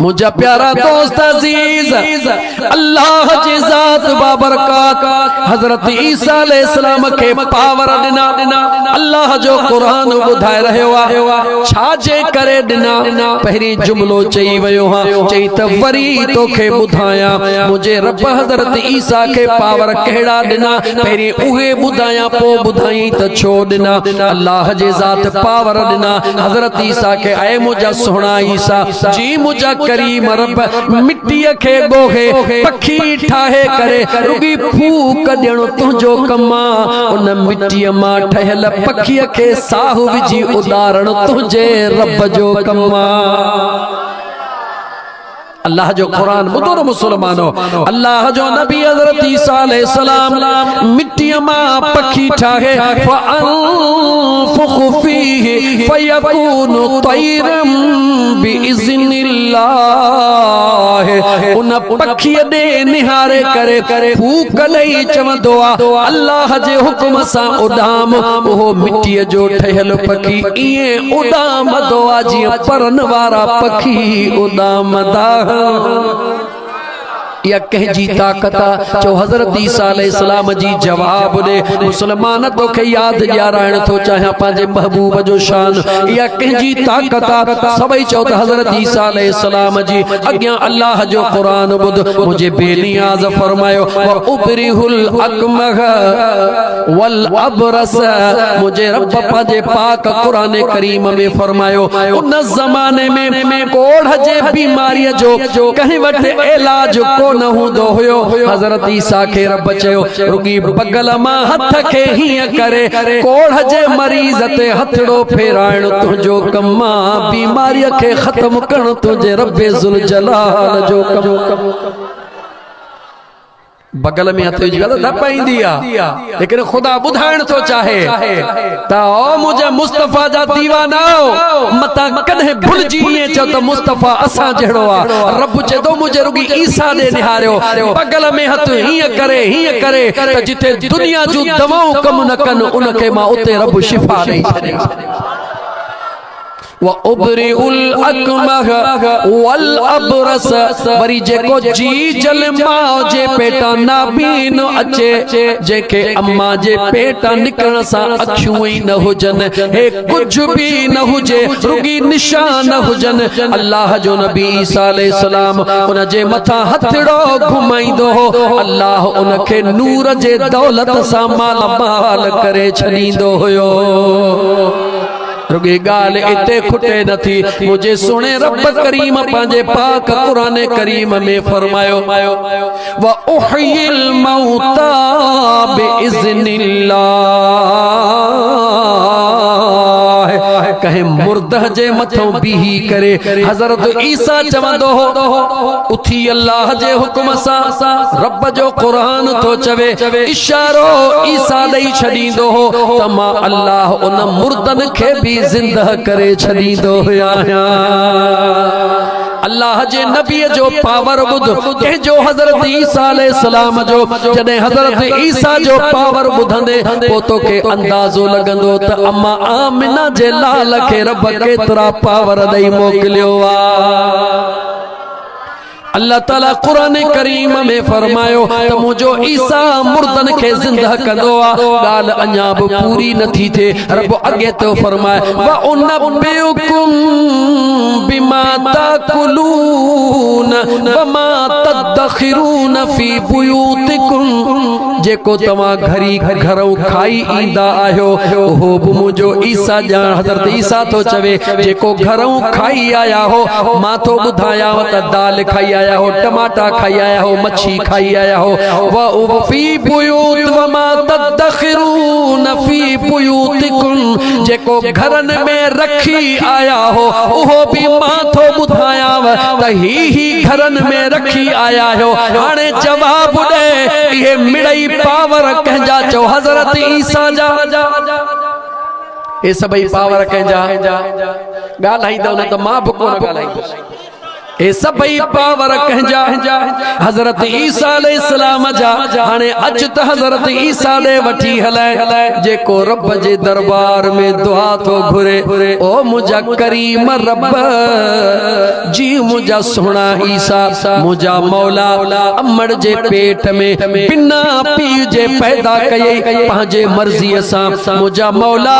मुझा प्यारा दोस्त अजीज अल्लाह जी ज़ात बाबरकात हज़रत ईसा अलैहिस्सलाम के पावर दिना अल्लाह जो कुरान बुधाए रहियो आहे छाजे करे दिना पहिरी जुमलो चई वयो हां चई त वरी तोखे बुधाया मुझे रब हज़रत ईसा के पावर केड़ा दिना पहिरी उहे बुधाया पो बुधाई त छो दिना अल्लाह जी ज़ात पावर दिना हज़रत ईसा के आए मुझा सोना ईसा जी मुझा करीम रब मिट्टी के गोहे पखी ठाहे करे रुगी फूक ॾियणो तुंहिंजो कमा उन मिट्टी मां ठहियल पखी के साह विझी उदारण तुंहिंजे रब जो कमा। अल्लाह जो कुरान बुधो न मुसलमानो अल्लाह जो नबी हज़रत ईसा अलैहिस्सलाम मिट्टी मां पखी ठाहे फअनफुखु फीहि फयकूनु तैरम बिइज़्निल्लाह उन पखी दे निहारे करे फूक ॾेई चवंदो आ अल्लाह जे हुक्म सां उॾाम उहो मिट्टी जो ठहियल पखी ईअं उॾामंदो आ जीअं परन वारा पखी उॾामंदा या कह जी ताकत जो हज़रत ईसा अलैहिस्सलाम जी जवाब दे मुसलमान तो के याद ॼाराइण तो चाहे पांजे महबूब जो शान या कह जी ताकत सबई चो हज़रत ईसा अलैहिस्सलाम जी अग्या अल्लाह जो कुरान बुध मुझे बेनियाज फरमायो व उबरिहुल अकमह वल अबरस मुझे रब पांजे पाक कुरान करीम में फरमायो उन जमाने में कोढ़ जे बीमारी जो कहीं वट इलाज को न हुंदो हुयो हज़रत ईसा के रब चयो रुगी बगल मां हथ के हीअं करे कोढ़ जे मरीज़ ते हथड़ो फेराइण तुंहिंजो कमा बीमारी के खत्म करण तुंहिंजे रब्बे ज़ुल जलाल जो कम। बगल में हथ विझी न पईंदी आ लेकिन खुदा बुधाइण तो चाहे ता ओ मुझे मुस्तफा जा दीवाना मता कदे भुलजी ने चो तो मुस्तफा असा जड़ो आ रब चे तो मुझे रुगी ईसा दे निहारियो बगल में हथ हिय करे त जिथे दुनिया जो दवाओं कम न कन उनके मां उते रब शिफा दे छे व उबरिउल अकमह वल अबरस वरी जेको जी जल मां जे पेटा नाबीन अचे जेके अम्मा जे पेटा निकरण सा अखियूं ही न हुजन हे कुछ भी न हुजे रुगी निशान हुजन अल्लाह जो नबी ईसा अलैहिस्सलाम उन जे मथा हथड़ो घुमाइंदो हो अल्लाह उनके नूर जे दौलत सा माल माल करे छॾींदो हुयो। रुगे गाल इते खुटे नथी मुझे सुने रब करीम पांजे पाक कुरान करीम में फरमायो व उहिल मौता बिइज़्निल्लाह कहे मुर्दा जे मथों बीही करे हज़रत ईसा चवंदो हो उथी अल्लाह जे हुक्म सा रब जो कुरान तो चवे इशारो ईसा दई छडींदो हो तमा अल्लाह उन मुर्दन के भी जिंदा करे छडींदो हुया। अल्लाह जे नबी जो पावर बुध के जो हज़रत ईसा अलैहिस्सलाम जो जने हज़रत ईसा जो पावर बुधंदे पो तो के अंदाजो लगंदो त अम्मा आमिना जे लाल के रब केतरा पावर दई मोकलियो आ। अल्लाह ताला कुरान करीम में फरमायो त मुझो ईसा मुर्दन के जिंदा कंदो आ गाल अञा भी पूरी नथी थे रब अगे तो फरमाए व उनब्बिउकुम बिमा ताकुलून व मा तदखिरून फी बुयूतिकुम जेको तमा घरी घरों खाई इंदा आयो हो मुझो ईसा जान हज़रत ईसा तो चवे जेको घरों खाई आया हो मां तो बुधाया त दाल खाई आया हो टमाटा खाई आया हो मच्छी खाई आया हो व फी बुयूत व मा तदखिरून फी बुयूतिकुम जेको घरन में रखी आया हो ओहो भी मां तो बुधाया त ही घरन में रखी आया हो हाने जवाब दे ये मिड़ई पावर कहजा चो हज़रत ईसा जा ए सबई पावर कहजा गालाई दो न त मां बुको न गालाई ए सभई पावर कहजा हजरत ईसा अलैहिस्सलाम जा हाने अच त हजरत ईसा दे वठी हलाए जेको रब जे दरबार में दुआ तो घुरे ओ मुझा करीम रब जी मुझा सोना ईसा मुझा मौला अमड़ जे पेट में बिना पी जे पैदा कई पंहिंजे मर्ज़ीअ सां मुझा मौला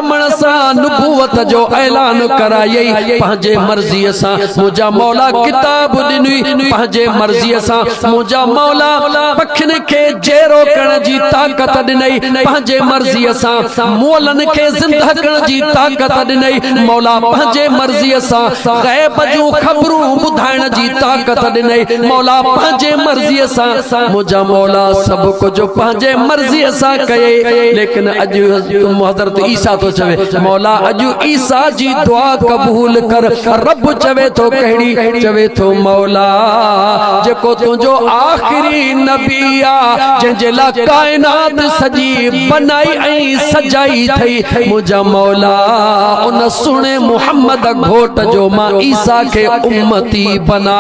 ॼमण सां नुबुवत जो ऐलान कराई पंहिंजे मर्ज़ीअ सां मुझा मौला किताब दिनी पंहिंजे मर्ज़ीअ सां मुझा मौला पखियुनि खे जेरो करण जी ताक़त ॾिनई पंहिंजे मर्ज़ीअ सां मोलनि खे ज़िंदा करण जी ताक़त ॾिनई मौला पंहिंजे मर्ज़ीअ सां ग़ैब जूं ख़बरूं ॿुधाइण जी ताक़त ॾिनई मौला पंहिंजे मर्ज़ीअ सां मुझा मौला सभु कुझु पंहिंजे मर्ज़ीअ सां कई लेकिन अॼु हज़रत ईसा तो चवे मौला अॼु ईसा जी दुआ क़बूल कर रब चवे तो कहिड़ी चवे तो मौला जेको तुंहिंजो आखिरी नबी आ जंहिंजे लाइ काइनात सॼी बनाई ऐं सजाई थई मुझा मौला उन सुणे मुहम्मद घोट जो मां ईसा खे उम्मती बना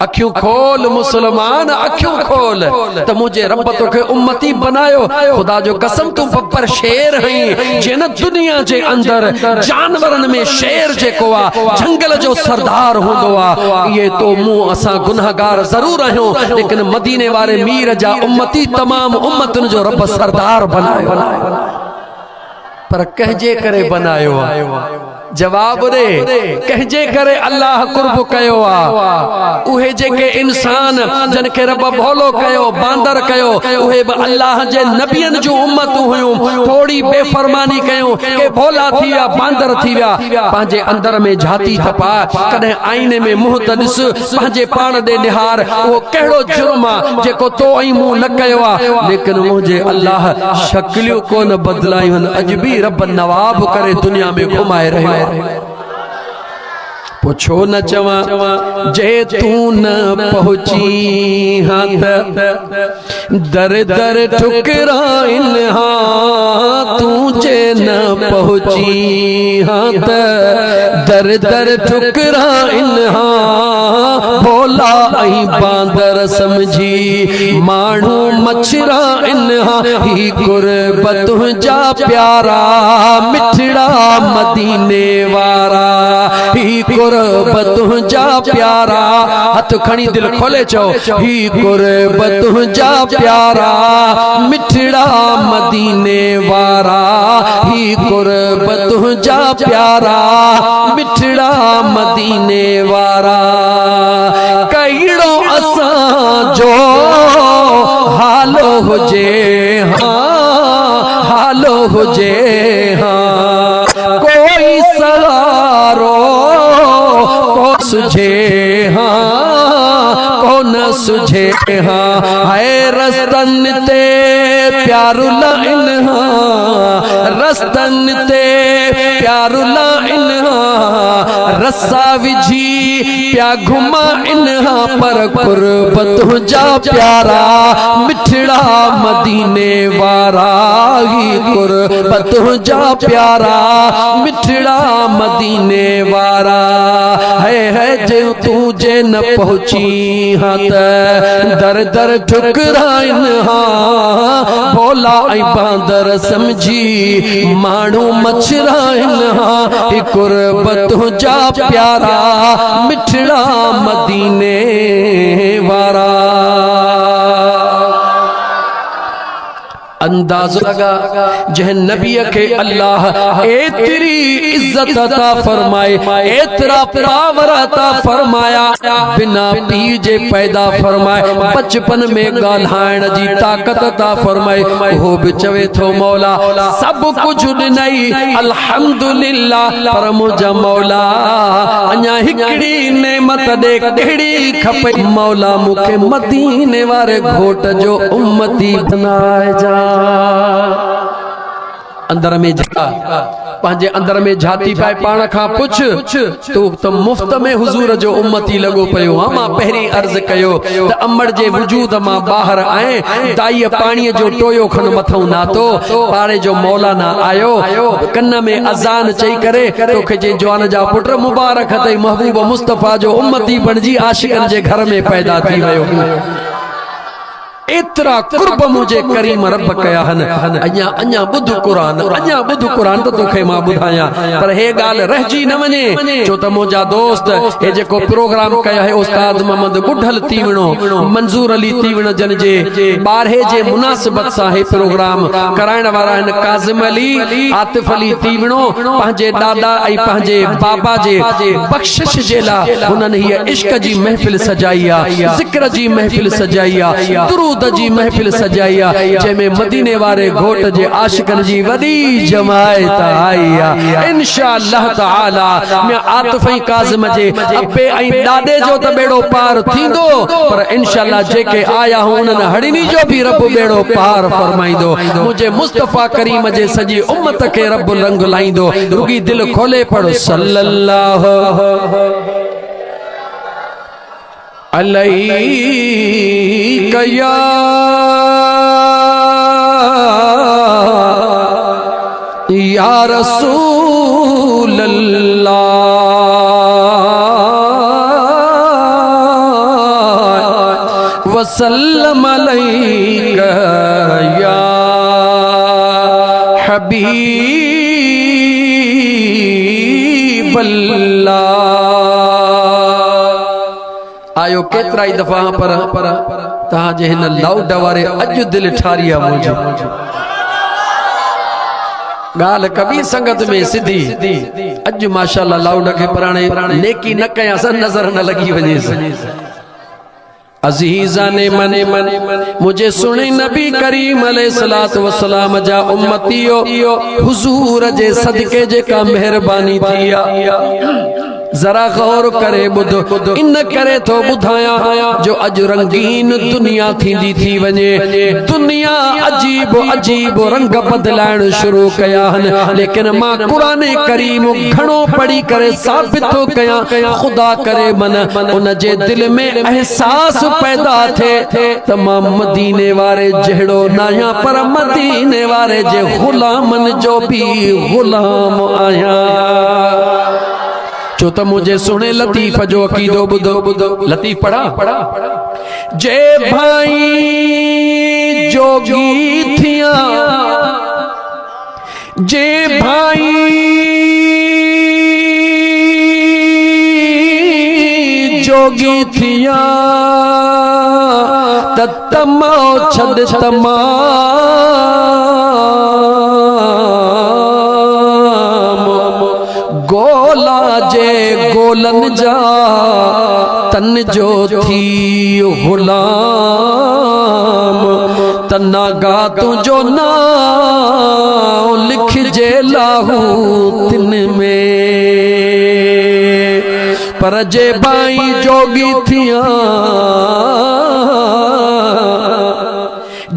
अखियूं खोल मुसलमान अखियूं खोल त मुझे रब तोखे उम्मती बनायो खुदा जो कसम तू पर शेर हई जिन दुनिया जे अंदर जानवरन में शेर जेको आ जंगल जो सरदार होंदो आ ये तो मुंह असा गुनाहगार जरूर आहियूं लेकिन मदीने वारे मीर जा उम्मती तमाम उम्मतन जो रब सरदार बनायो पर कहजे करे बनायो जवाब दे कहजे करे अल्लाह कुर्ब कयो आ उहे जेके इंसान जन के रब भोलो कयो बांदर कयो उहे अल्लाह जे नबियन जो उम्मत हुयूं थोड़ी बेफरमानी कयो के भोला थी विया बांदर थी विया पंहिंजे अंदर में झाती थपा कदे आईने में मुंह त ॾिस पंहिंजे पाण दे निहार वो कहिड़ो जुर्म आ जेको तो ऐं मूं न कयो आ लेकिन मुझे अल्लाह शक्लियूं कोन बदलायूं अज भी रब नवाब करे दुनिया में घुमाए रहे पुछो न चवा जे तू न पहुंची हाँ दर दर ठुकराइन हाँ तू जे न पहुंची हाँ दर दर ठुकराइन हाँ भोला ऐं बांदर समझी माण्हू मछराइन हाँ ही कुर्बत जा प्यारा मिठड़ा मदीने वारा ही कुर्बत जा प्यारा हथ खणी दिल खोले चो ही कुर्बत जा प्यारा मिठड़ा मदीने वारा ही कुर्बत जा प्यारा मिठड़ा मदीने वारा कईड़ो असां जो हालो हुजे हाँ हालो हुजे हाँ कोई सहारो को सुझे हाँ को न सुझे हाँ है रस्तन ते प्यारु लाइन हाँ रस्तन ते प्यारु लाइन हाँ रस्सा विझी प्या घुमा इन हाँ पर कुर्बत जा प्यारा मिठड़ा मदीने वारा ही कुर्बत जा प्यारा मिठड़ा मदीने वारा है जे तू जे न पहुंची हाँ दर दर ठुकराइन हाँ भोला ऐं बांदर समझी माण्हू मछराइन हाँ ही कुर्बत जा प्यारा मिठड़ा मदीने वारा अंदाज़ो लगा जह नबी के अल्लाह एतरी इज्जत अता फरमाए एतरा पावर अता फरमाया बिना पी जे पैदा फरमाए बचपन में गाल्हाइण जी ताकत अता फरमाए हो भी चवे थो मौला सब कुछ ॾिनई अल्हम्दुलिल्लाह पर मुझा मौला अञा हिकड़ी नेमत दे कहिड़ी खपे मौला मुखे मदीने वारे घोट जो उम्मती बनाए जा अंदर में जा पंहिंजे अंदर में झाती पाए पाण खां पुछ तू त मुफ्त में हुजूर जो उम्मती लगो पियो हां। मां पहिरीं अर्ज कयो त अमड़ जे वजूद मां ॿाहिरि आए दाई पाणीअ जो टोयो खन मथां नातो पाड़े जो मौलाना आयो कन में अज़ान चई करे तोखे जे जवान जा पुट मुबारक अथई महबूब मुस्तफ़ा जो उम्मती बणजी आशिकन जे घर में पैदा थी वियो। एतरा कुर्ब मुझे करीम रब कया हन। अञा अञा बुध कुरान तो तोखे मां ॿुधायां पर हे ॻाल्हि रहिजी न वञे छो त मुंहिंजा दोस्त हे जेको प्रोग्राम कया है उस्ताद मोहम्मद बुढ़ल तीवणो मंजूर अली तीवण जन जे 12 जे मुनासिबत सां हे प्रोग्राम कराइण वारा आहिनि काज़िम अली आतिफ अली तीवणो पंहिंजे ॾाॾा ऐं पंहिंजे बाबा जे बख़्शिश जे लाइ हुननि हीअ इश्क जी महफ़िल सजाई आहे, ज़िक्र जी महफ़िल सजाई आहे, दुरूद जी महफिल सजाई जैमें मदीने वारे घोट जे आशिकन जी वडी जमायत आई है इंशाअल्लाह ताला। मैं आतिफ ऐं काज़िम जे अब्बे ऐं ॾाॾे जो त बेड़ो पार थींदो पर इंशाअल्लाह जेके आया उन्हनि हड़िनी जो भी रब बेड़ो पार फरमाईंदो। मुझे मुस्तफ़ा करीम जे सजी उम्मत के रब रंग लाईंदो। रुगी दिल खोले पढ़ो सल्लल्लाहु अलैका या रसूल अल्लाह वसल्लम अलैका या हबीब अल्लाह। आयो केतरा ही दफा पर तहां जे हिन लाउड वारे अज दिल ठारी आहे मुंहिंजी ॻाल्हि कबीर संगत में सिधी अज माशाअल्लाह लाउड खे पराणे नेकी न कयां सन नज़र न लगी वञे। अज़ीज़ा ने मने मुझे सुने नबी करीम अलैहिस्सलातु वस्सलाम जा उम्मतियो हुजूर जे सदके जेका मेहरबानी थी जरा गौर करे बुध इन करे तो बुधाया जो अज रंगीन दुनिया थींदी थी वने। दुनिया अजीब अजीब रंग बदलाइण शुरू कया हन लेकिन मां कुरान करीम घणो पढ़ी करे साबित तो कया खुदा करे मन उन जे दिल में एहसास पैदा थे त मां मदीने वारे जहड़ो नाया पर मदीने वारे जे गुलामन जो भी गुलाम आया। जो तो मुझे सुने लतीफ जो अकीदो बुधो लतीफ पढ़ा जे भाई जोगी थिया जे भाई जोगी थिया तमा छद तमा गोला जे गोलन जा तन जो थी गुलाम तना गा तुझो ना लिख जे लाहू तिन में पर जे भाई जोगी थिया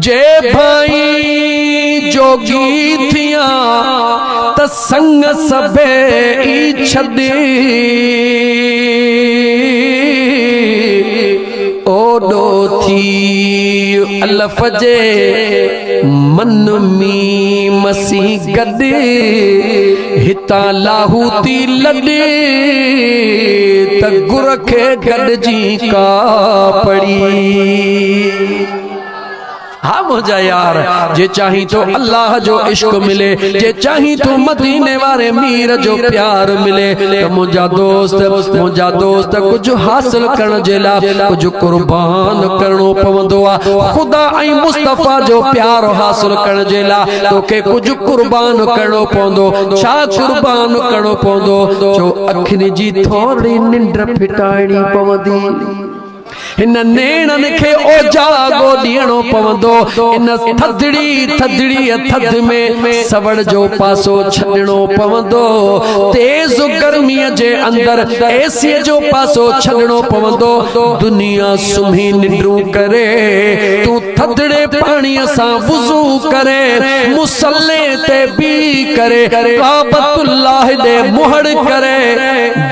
जे भाई जोगी थिया त संग सबे छदे ओडो थी अलफ जे मन मी मसी गडे हिता लाहूती लडे त गुर खे गडजी का पड़ी। हाँ मुझा यार जे चाही तो अल्लाह जो इश्क मिले जे चाही तो मदीने वाले मीर जो प्यार मिले तो मुझा दोस्त कुछ हासिल करण जे ला कुछ कुर्बान करणो पवंदो आ। खुदा ऐं मुस्तफ़ा जो प्यार हासिल करण जे ला तोखे कुछ कुर्बान करणो पवंदो। छा कुर्बान करणो पवंदो जो अखियुनि जी थोड़ी निंड फिटाइणी पवंदी इन नेणन खे ओजागो ॾियणो पवंदो इन थधड़ी थधड़ी थध में सवड़ जो पासो छॾणो पवंदो तेज गर्मीअ जे अंदर एसी जो पासो छॾणो पवंदो दुनिया सुम्ही निंड्रू करे तू थधड़े पाणीअ सां वुज़ू करे मुसल्ले ते बी करे काबतुल्लाह दे मुहड़ करे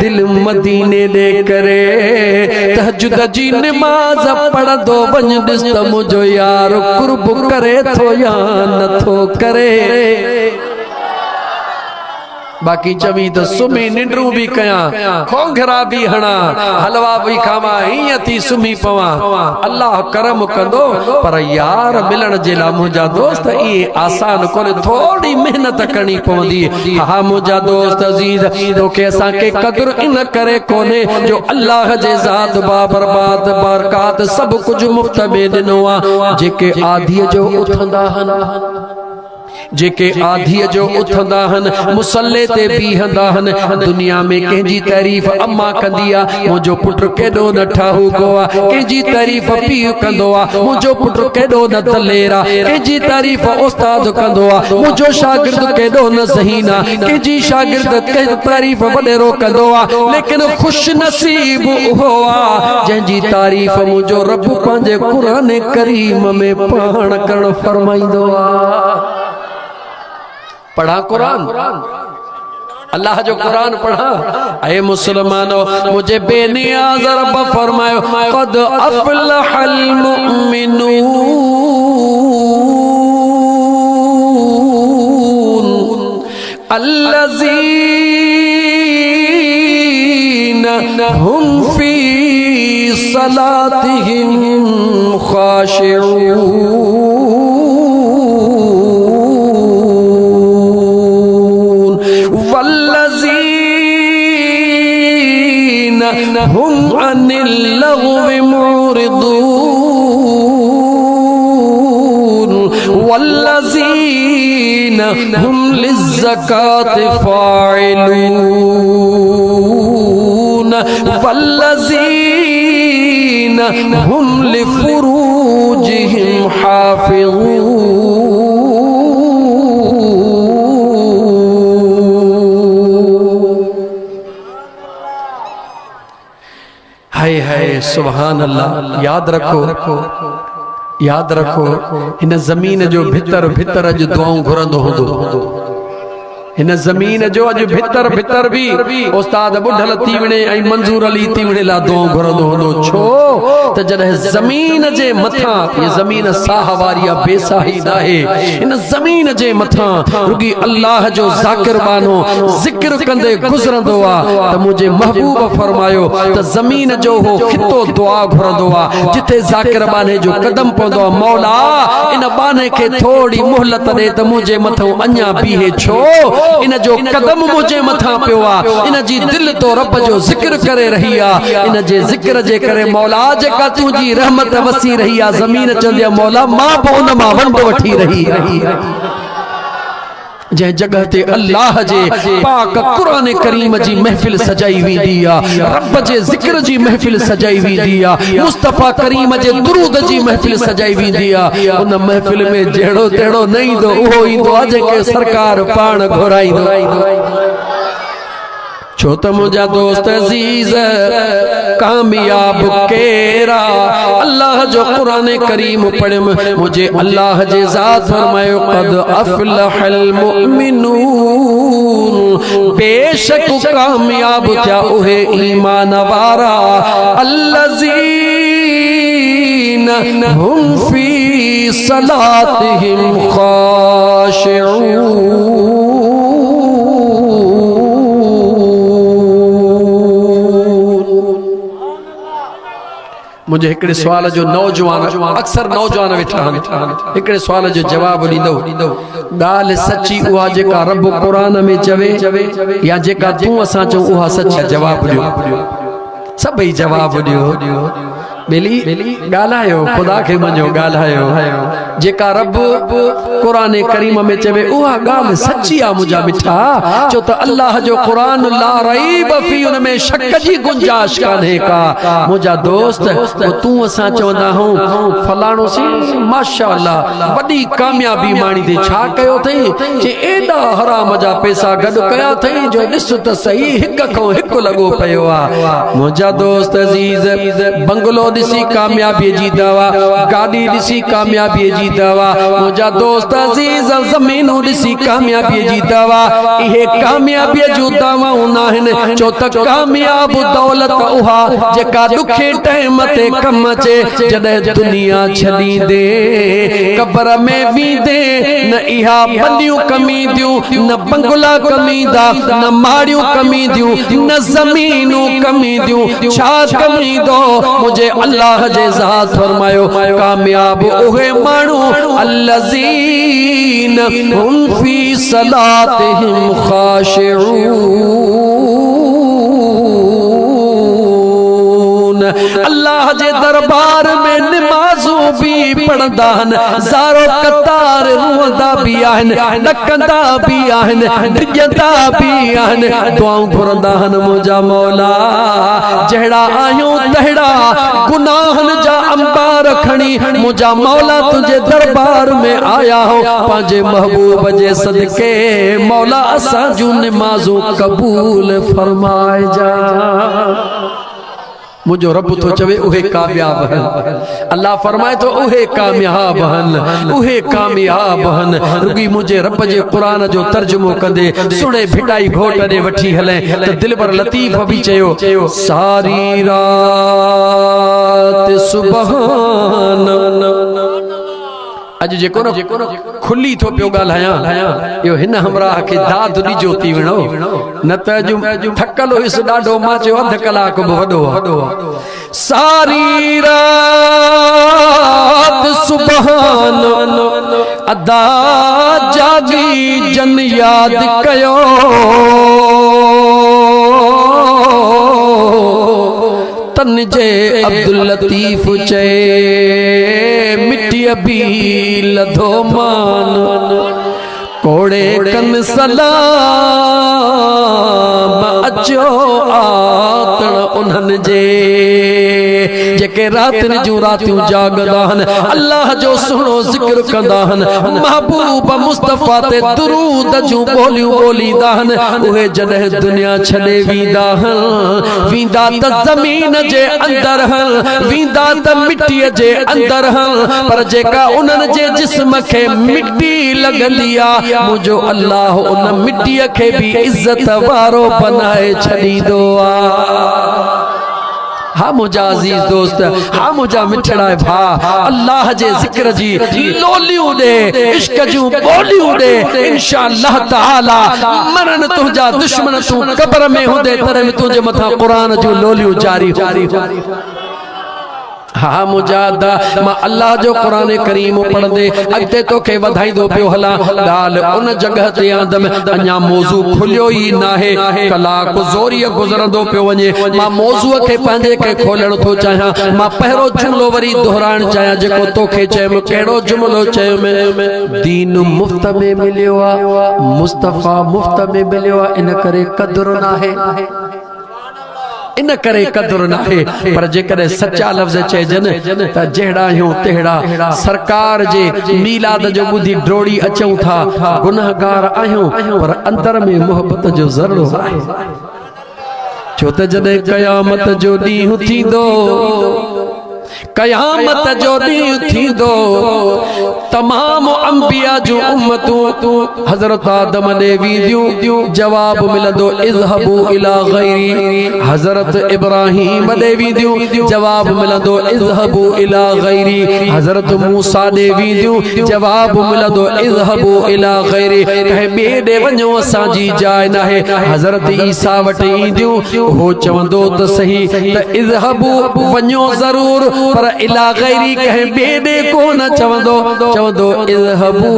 दिल मदीने दे करे तहज्जुद जी नमाज पढ़दो वञ ॾिस त मुंहिंजो यार कुर्ब करे थो या नथो करे बाकी चवी तो सुमी निंड्रू भी कया खोंघरा भी हणा हलवा भी खावा हीअं थी सुमी पवा अल्लाह करम कंदो पर यार मिलण जे लाइ मुंहिंजा दोस्त ये आसान कोन्हे थोड़ी मेहनत करणी पवंदी हा मुंहिंजा दोस्त अज़ीज़ तोखे असांखे क़दुर इन करे कोन्हे जो अल्लाह जे ज़ात बाबरबाद बरकात सब कुछ मुफ्त में ॾिनो आहे जेके आधीअ जो उथंदा आहिनि जेके आधीअ जो उथंदा हन मुसल्ले ते बीहंदा हन दुनिया में कंहिंजी तारीफ़ अम्मा कंदी आ मुंहिंजो पुट केॾो न ठाहूको आ कंहिंजी तारीफ़ पीउ कंदो आ मुंहिंजो पुट केॾो न दलेर आ कंहिंजी तारीफ़ उस्ताद कंदो आ मुंहिंजो शागिर्द केॾो न ज़हीन आ कंहिंजी शागिर्द कंहिंजी तारीफ़ वॾेरो कंदो आ लेकिन खुश नसीब उहो आ जंहिंजी तारीफ़ मुंहिंजो रब पंहिंजे क़ुरान करीम में पाण करण फरमाईंदो आ पढ़ा कुरान अल्लाह जो कुरान पढ़ा ऐ मुसलमानो मुझे बेनियाज़ रब फरमायो क़द अफ़लहल मुमिनून अल्लज़ीना हुम फी सलातिहिम ख़ाशिऊन हुम अनिल लग़्वी मुरिदून वल्लज़ीना हुम लिज़्ज़काति फ़ाइलून वल्लज़ीना हुम लिफ़ुरूजिहिम हाफ़िज़ून है सुभान अल्लाह याद रखो इन जमीन जो भितर भितर अज दुआऊं घुरंदो होंदो इन जमीन जो अज भितर भितर भी उस्ताद बुढ़ल तीवणे ऐं मंजूर अली तीवणे ला दुआऊं घुरंदो होंदो छो त जॾहिं जमीन जे मथां ये जमीन साह वारी बेसाही नाहे इन जमीन जे मथां रुगी अल्लाह जो ज़ाकिर बानो ज़िक्र कंदे गुज़रंदो आ त मुझे महबूब फरमायो त जमीन जो हो खितो दुआ घुरंदो आ जिथे ज़ाकिर बाने जो कदम पवंदो आ मौला इन बाने खे थोड़ी मोहलत दे त मुझे मथां अञा बीहे छो इन जो कदम मुझे मथा पियो आ इन जी दिल तो रब जो जिक्र करे रही आ इन जे जिक्र जे करे मौला जेका तुझी रहमत वसी रही आ जमीन चंदिया मौला मां बि उन मां वंड वठी रही जै जगह ते अल्लाह जे पाक कुरान करीम जी महफिल सजाई वेंदी आ रब जे जिक्र जी महफिल सजाई वेंदी आ मुस्तफा करीम जे दुरूद जी महफिल सजाई वेंदी आ उन महफिल में जेड़ो तेड़ो न ईंदो उहो ईंदो आ जेके सरकार पाण घुराईंदो छो त मुझा दोस्त अजीज कामयाब केरा अल्लाह जो कुरान करीम पढ़ मुझे अल्लाह जे ज़ात फरमायो क़द अफ़लहल मुमिनून बेशक कामयाब क्या उहे ईमान वारा अल्लज़ीना हुम फी सलातिहिम ख़ाशिऊन मुझे एकड़े सवाल जो नौजवान अक्सर नौजवान वेठा एकड़े सवाल जो जवाब ॾींदो गाल सच्ची उहा जेका रब कुरान में चवे या जेका तू असां चऊं उहा सच्ची जवाब ॾियो सभई जवाब ॾियो बेली गालायो खुदा के मजो गालायो जेका रब कुरान करीम में चवे उहा गाल सच्ची आ मुजा मिठा जो तो अल्लाह जो कुरान ला रईब फी उन में शक जी गुंजाइश कान्हे का मुजा दोस्त तू असा चवंदा हूं फलाणो सी माशाअल्लाह वडी कामयाबी माणी ते छा कयो थई जे एडा हराम जा पैसा गड कया थई जो दिस त सही हिक को हिक लगो पयो आ मुजा दोस्त अजीज बंगलो दिसी कामयाबी जी दवा गाड़ी दिसी कामयाबी जी दवा मुजा दोस्त अजीज ज़मीनू दिसी कामयाबी जी दवा इहे कामयाबी जो दवाऊं नाहिन चो त कामयाब दौलत उहा जेका दुखे टाइम ते कम अचे जॾहिं दुनिया छॾी दे कब्र में वींदे न इहा बंदियूं कमीदियूं न बंगला कमीदा न माड़ियूं कमीदियूं न ज़मीनूं कमीदियूं छा कमीदो मुझे अल्लाह जे ज़ात फरमायो कामयाब उहे माण्हू अल्लज़ीन हुम फी सलातिहिम खाशिऊन अल्लाह जे दरबार में नमाज़ू भी पढ़ंदा हन ज़ारो कतार रोंदा भी आहिन ॾकंदा भी आहिन डिॼंदा भी आहिन दुआऊं घुरंदा हन मुंहिंजा मौला जहिड़ा आहियूं तहिड़ा गुनाहन जा अंबार खणी मुंहिंजा मौला तुंहिंजे दरबार में आया हो पंहिंजे महबूब जे सदके मौला असां जूं नमाज़ूं क़बूल फरमाए जा मुझो रब तो चवे उहे कामयाब हन अल्लाह फरमाए तो उहे कामयाब हन उहे कामयाब हन रुगी मुझे रब जे कुरान जो तर्जुमो कंदे सुणे भिटाई घोट दे वठी हले त दिलबर लतीफ भी चयो सारी रात सुबहान अज जेको न खुली थो पियो ॻाल्हायां यो हिन हमराह के दाद ॾिजो थी विणो न त थकल हुयस ॾाढो मां चयो अध कलाक बि वॾो सारी रात सुबहान अदा जागी जन याद कयो तन जे अब्दुल लतीफ चे मिट्टी अभी लधो मान कोड़े कन सलाम अचो आतण उन्हन जे जेके रातिन जूं रातियूं जागदा हन अल्लाह जो सुहिणो ज़िक्र कंदा हन महबूब मुस्तफा ते दुरूद जूं ॿोलियूं ॿोलींदा हन उहे जॾहिं दुनिया छॾे वींदा हन वींदा त ज़मीन जे अंदर हन वींदा त मिट्टीअ जे अंदर हन पर जेका उन्हनि जे जिस्म खे मिट्टी लॻंदी आहे मुझो अल्लाह उन मिट्टीअ खे भी इज्जत वारो बनाए छॾींदो आहे हाँ मुझा अजीज दोस्त हाँ मुझा मिठड़ा भा अल्लाह जे जिक्र जी लोलियूं दे इश्क जूं बोलियूं दे इंशाअल्लाह ताला मरन तुझा दुश्मन तू कब्र में हुंदे तरह में तुझे मथा कुरान जूं लोलियूं जारी हाँ मुजादा मां अल्लाह जो कुरान करीम पढ़ंदे अॻिते तोखे वधाईंदो पियो हलां ॻाल्हि उन जगह ते आंदमि अञा मौज़ू खुलियो ई नाहे कलाक ज़ोरीअ गुज़रंदो पियो वञे मां मौज़ूअ खे पंहिंजे खे खोलण थो चाहियां मां पहिरों जुमिलो वरी दोहराइण चाहियां जेको तोखे चयुमि कहिड़ो जुमिलो चयुमि दीन मुफ़्त में मिलियो आहे मुस्तफ़ा मुफ़्त में मिलियो आहे इन करे क़दुरु नाहे इन करे कदर नाहे पर जेकॾहिं सच्चा लफ़्ज़ चइजनि त जहिड़ा आहियूं तहिड़ा सरकार जे मीलाद जो ॿुधी ड्रोड़ी अचूं था गुनाहगार आहियूं पर अंदर में मोहब्बत जो ज़रो आहे छो त जॾहिं क़यामत जो ॾींहुं थींदो कयामत जो ॾींहुं थींदो तमाम अंबिया जो उम्मतूं हज़रत आदम ॾे वेंदियूं जवाब मिलंदो इज़हबू इला गैरी हज़रत इब्राहीम ॾे वेंदियूं जवाब मिलंदो इज़हबू इला गैरी हज़रत मूसा ॾे वेंदियूं जवाब मिलंदो इज़हबू इला गैरी कंहिं ॿिए ॾे वञो असांजी जाइ नाहे हज़रत ईसा वटि ईंदियूं उहो चवंदो त सही त इज़हबू वञो ज़रूर पर इला गैरी कहे बेदे को न चवंदो इज़हबू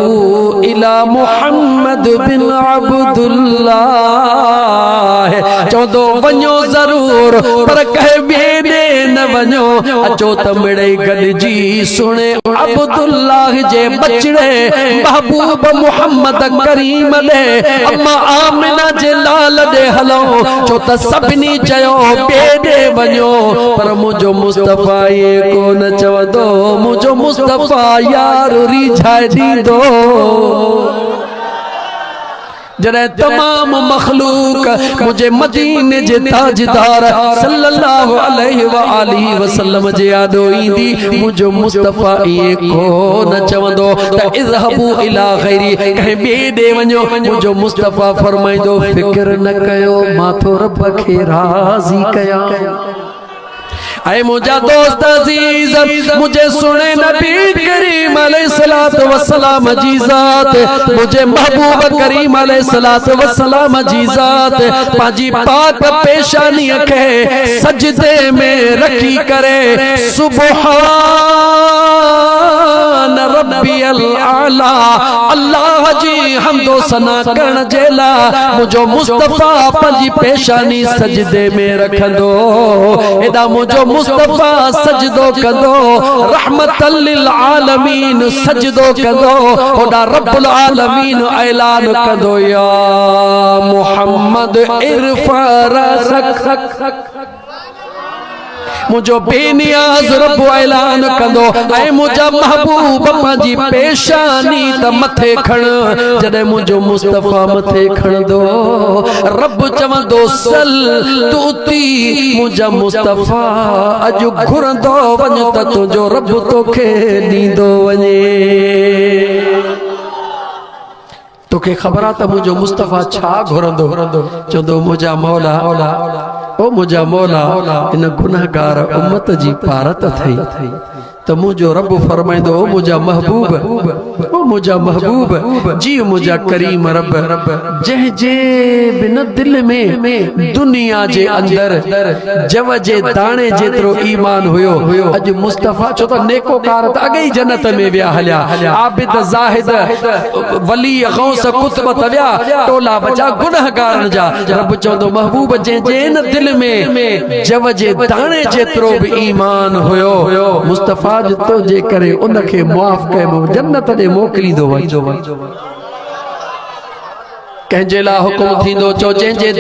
इला मुहम्मद बिन अब्दुल्लाह चवंदो वञो ज़रूर पर कहे बेदे न वञो अचो त मिड़े गॾिजी सुणे अब्दुल्लाह जे बचड़े महबूब मुहम्मद करीम ॾे अम्मा आमिना जे लाल ॾे हलो छो त सभिनी चयो ॿिए ॾे वञो पर मुंहिंजो मुस्तफ़ा ये कोन चवंदो मुंहिंजो मुस्तफ़ा यार रिझाए ॾींदो जॾहिं तमाम मखलूक मुझे मदीने जे ताजदार सल्लल्लाहु अलैहि व आलिहि वसल्लम जे आॾो ईंदी मुंहिंजो मुस्तफ़ा ये कोन चवंदो त इज़हबू इला गैरी कंहिं ॿिए ॾे वञो मुंहिंजो मुस्तफ़ा फरमाईंदो फिक्र न कयो मां थो रब खे राज़ी कयां ऐ मुझा दोस्त अजीज मुझे सुने नबी करीम अलैहिस्सलातु वस्सलाम जी ज़ात मुझे महबूब करीम अलैहिस्सलातु वस्सलाम जी ज़ात पांजी पाक पेशानी के सजदे में रखी करे सुबहान रब्बियल आला अल्लाह जी हमदो सना करण जेला मुझो मुस्तफ़ा पांजी पेशानी सजदे में रखंदो एदा मुझो मुस्तफ़ा सजदो कंदो रहमतल लिल आलमीन सजदो कंदो ओदा रब्बुल आलमीन ऐलान कंदो या मुहम्मद इरफा रसक मुझो बेनियाज रब ऐलान कंदो ऐ मुझा महबूब पांजी पेशानी त मथे खण जॾहिं मुझो मुस्तफ़ा मथे खणदो रब चवंदो सल तूती मुझा मुस्तफ़ा अॼु घुरंदो वञ त तुंहिंजो रब तोखे ॾींदो वञे तोखे ख़बर आहे त मुंहिंजो मुस्तफ़ा छा घुरंदो चवंदो मुंहिंजा मौला ओ मुझा मौला इन गुनहगार उम्मत जी पारत थई त मुझो रब फरमाइंदो ओ मुझा महबूब जी मुझा करीम रब जह जे बिन दिल में दुनिया जे अंदर जव जे दाणे जेतिरो ईमान हुयो अज मुस्तफ़ा छो त नेकोकार त अॻे ई जन्नत में विया हलिया आबिद ज़ाहिद वली गौस कुतब तविया टोला बचा गुनहगारन जा रब चवंदो महबूब जे इन दिल में जव जे दाणे जेतिरो भी ईमान हुयो मुस्तफ़ा तो जे करे उनखे मुआफ़ कयो जन्नत ॾे मोकिलींदो वञो कंहिंजे लाइ हुकुम थींदो चो जंहिंजे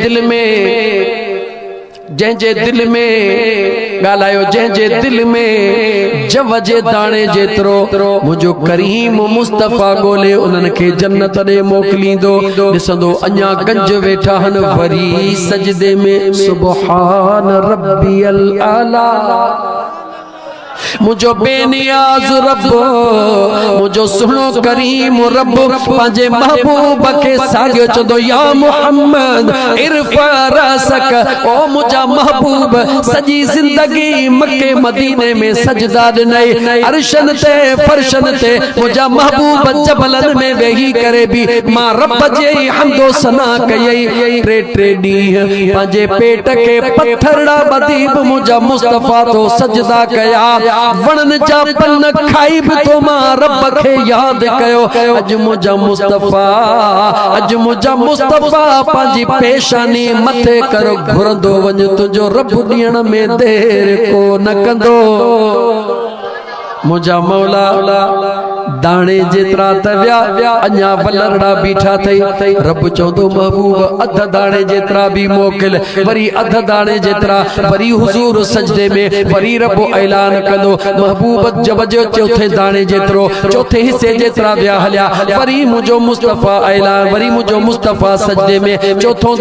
दिल में ॻाल्हायो जंहिंजे दिल में जव जे दाणे जेतिरो मुंहिंजो करीम मुस्तफ़ा ॻोल्हे उन्हनि खे जन्नत ॾे मोकिलींदो ॾिसंदो अञा गंज वेठा आहिनि वरी सजदे में सुबहान रब्बियल आला मुझो बेनियाज रब मुझो सुनो करीम रब पांजे महबूब के सागियो चंदो या मुहम्मद इरफा रसक ओ मुझा महबूब सजी जिंदगी मक्के मदीने में सजदा ॾिनई अरशन ते फरशन ते मुझा महबूब जबलन में वेही करे भी मां रब जे हमदो सना कयई टे ॾींहं पांजे पेट के पत्थरड़ा बदीब मुझा मुस्तफ़ा तो सजदा कया वणन जा पन खाई भी तो मां रब खे याद कयो अज मुझा मुस्तफ़ा पांजी पेशानी मथे करो घुरंदो वञ तुंहिंजो रब ॾियण में देर को न कंदो मुझा मौला दाणे जेतिरा त विया अञा वलरड़ा बीठा थई रब चवंदो महबूब अध दाणे जेतिरा भी मोकिल वरी अध दाणे जेतिरा वरी हुजूर सजदे में वरी रब ऐलान कंदो महबूब जब जो चौथे दाणे जेतिरो चौथे हिस्से जेतिरा विया हलिया वरी मुझो मुस्तफ़ा ऐलान वरी मुझो मुस्तफ़ा सजदे में चौथों